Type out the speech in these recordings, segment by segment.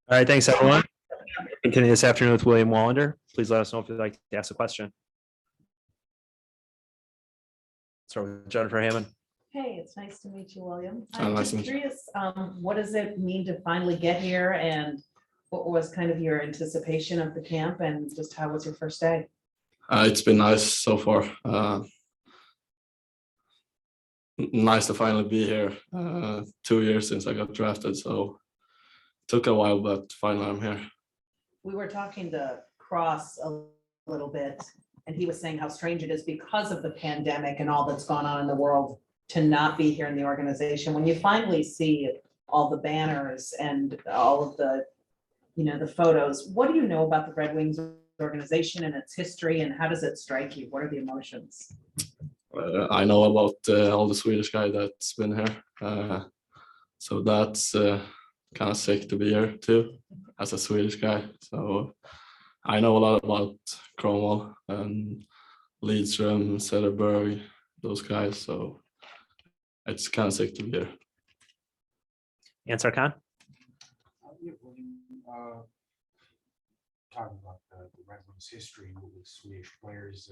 All right, thanks, everyone. Continue this afternoon with William Wallinder. Please let us know if you'd like to ask a question. Start with Jennifer Hammond. Hey, it's nice to meet you, William. Oh, I'm nice just to meet you. curious, what does it mean to finally get here, and what was kind of your anticipation of the camp, and just how was your first day? It's been nice so far. Nice to finally be here. 2 years since I got drafted, so it took a while, but finally I'm here. We were talking to Cross a little bit, and he was saying how strange it is because of the pandemic and all that's gone on in the world to not be here in the organization. When you finally see all the banners and all of the, the photos, what do you know about the Red Wings organization and its history, and how does it strike you? What are the emotions? I know about all the Swedish guy that's been here, so that's kind of sick to be here too, as a Swedish guy. So I know a lot about Cromwell and Lidström, Söderberg, those guys. So it's kind of sick to be here. Ansar Khan. Talking about the Red Wings history with Swedish players,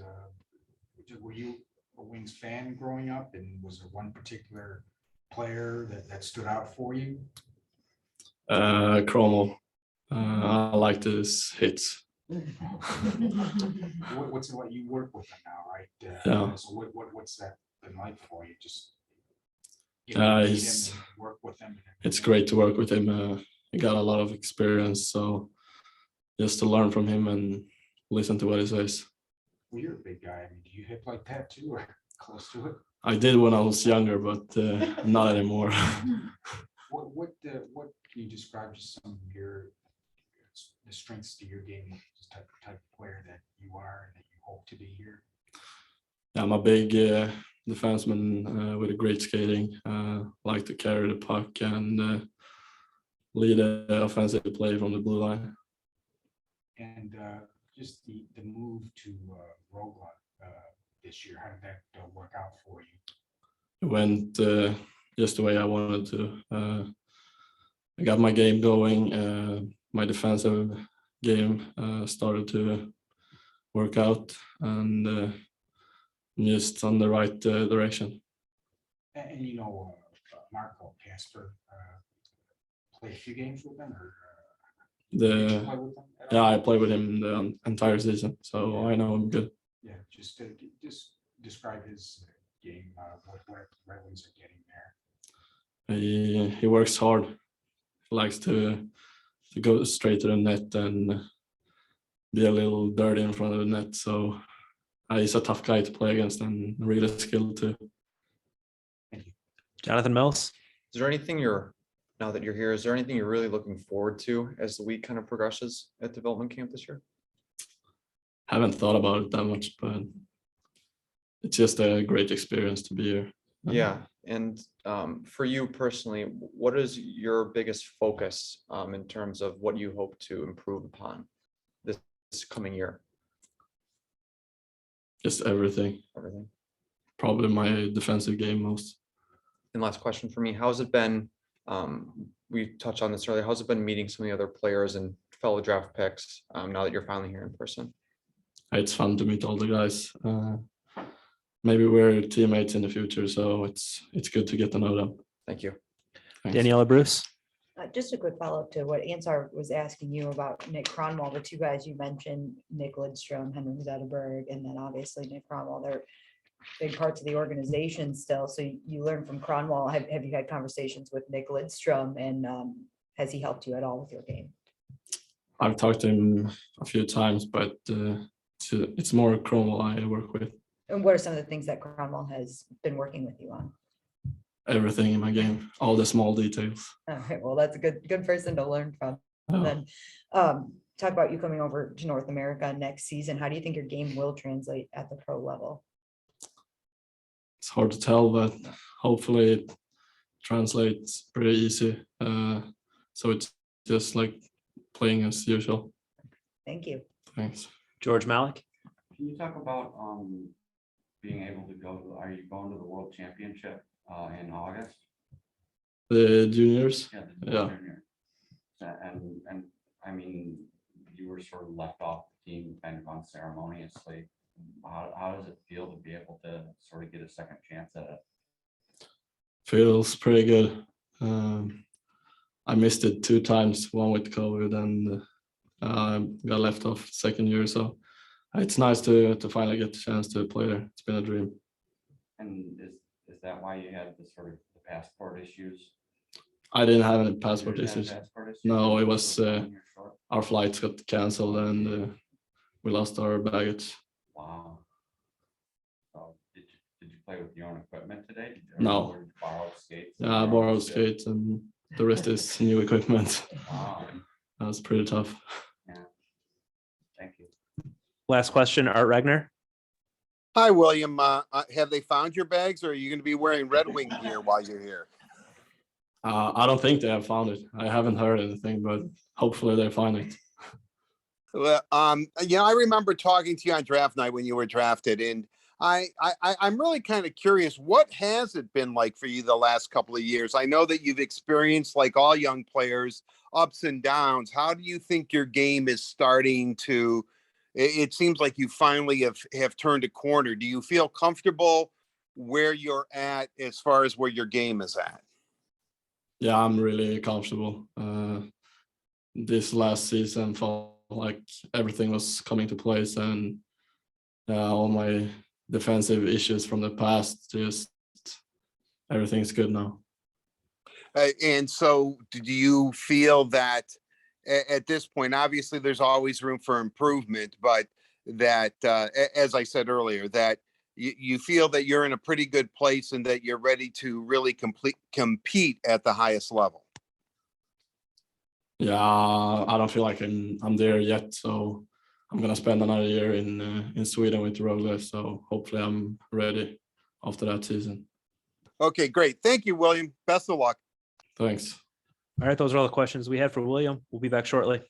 were you a Wings fan growing up, and was there one particular player that stood out for you? Cromwell. I liked his hits. What's what you work with him now, right? Yeah. So what's that been like for you? Just he's work with him. It's great to work with him. He got a lot of experience, so just to learn from him and listen to what he says. Well, you're a big guy. I mean, do you hit like that too, or close to it? I did when I was younger, but not anymore. What can you describe just some of the strengths to your game, just type of player that you are and that you hope to be here? I'm a big defenseman with a great skating. Like to carry the puck and lead the offensive play from the blue line. And just the move to Rogla this year, how did that work out for you? It went just the way I wanted to. I got my game going. My defensive game started to work out, and just on the right direction. And Marco Casper played a few games with them, or did you play with them at all? I played with him the entire season, so I know him good. Yeah, just describe his game, what Red Wings are getting there. He works hard. He likes to go straight to the net and be a little dirty in front of the net. So he's a tough guy to play against and really skilled too. Thank you. Jonathan Mills. Is there anything now that you're here, is there anything you're really looking forward to as the week kind of progresses at development camp this year? Haven't thought about it that much, but it's just a great experience to be here. Yeah, and for you personally, what is your biggest focus in terms of what you hope to improve upon this coming year? Just everything. Everything. Probably my defensive game most. And last question for me, how's it been? We touched on this earlier. How's it been meeting some of the other players and fellow draft picks now that you're finally here in person? It's fun to meet all the guys. Maybe we're teammates in the future, so it's good to get to know them. Thank you. Thanks. Daniela Bruce. Just a quick follow-up to what Ansar was asking you about Nick Cronwall. The two guys you mentioned, Nick Lidström, Henrik Zetterberg, and then obviously Nick Cronwall, they're big parts of the organization still. So you learn from Cronwall. Have you had conversations with Nick Lidström, and has he helped you at all with your game? I've talked to him a few times, but it's more Cromwell I work with. And what are some of the things that Cronwall has been working with you on? Everything in my game, all the small details. All right, well, that's a good person to learn from. And then talk about you coming over to North America next season. How do you think your game will translate at the pro level? It's hard to tell, but hopefully it translates pretty easy. So it's just like playing as usual. Thank you. Thanks. George Malik. Can you talk about being able to are you going to the World Championship in August? The juniors, Yeah. Yeah. Junior. And I mean, you were sort of left off the team kind of unceremoniously. How does it feel to be able to sort of get a second chance at it? Feels pretty good. I missed it 2 times, one with COVID and got left off second year. So it's nice to finally get the chance to play there. It's been a dream. And is that why you had the sort of the passport issues? I didn't have any You passport didn't have issues. passport issues? No, it So was when you're short? our flights got canceled and we lost our baggage. Wow. So did you play with your own equipment today? No. Or did you borrow skates? Yeah, I borrowed skates and the rest is new equipment. Wow, That was pretty tough. thank you. Last question, Art Regner. Hi, William. Have they found your bags, or are you going to be wearing Red Wing gear while you're here? I don't think they have found it. I haven't heard anything, but hopefully they find it. Well, I remember talking to you on draft night when you were drafted, and I'm really kind of curious. What has it been like for you the last couple of years? I know that you've experienced, like all young players, ups and downs. How do you think your game is starting to? It seems like you finally have turned a corner. Do you feel comfortable where you're at as far as where your game is at? Yeah, I'm really comfortable. This last season felt like everything was coming to place, and all my defensive issues from the past, just everything's good now. And so do you feel that at this point, obviously there's always room for improvement, but that, as I said earlier, that you feel that you're in a pretty good place and that you're ready to really compete at the highest level? Yeah, I don't feel like I'm there yet, so I'm gonna spend another year in Sweden with Rögle, so hopefully I'm ready after that season. Okay, great. Thank you, William. Best of luck. Thanks. All right, those are all the questions we had for William. We'll be back shortly.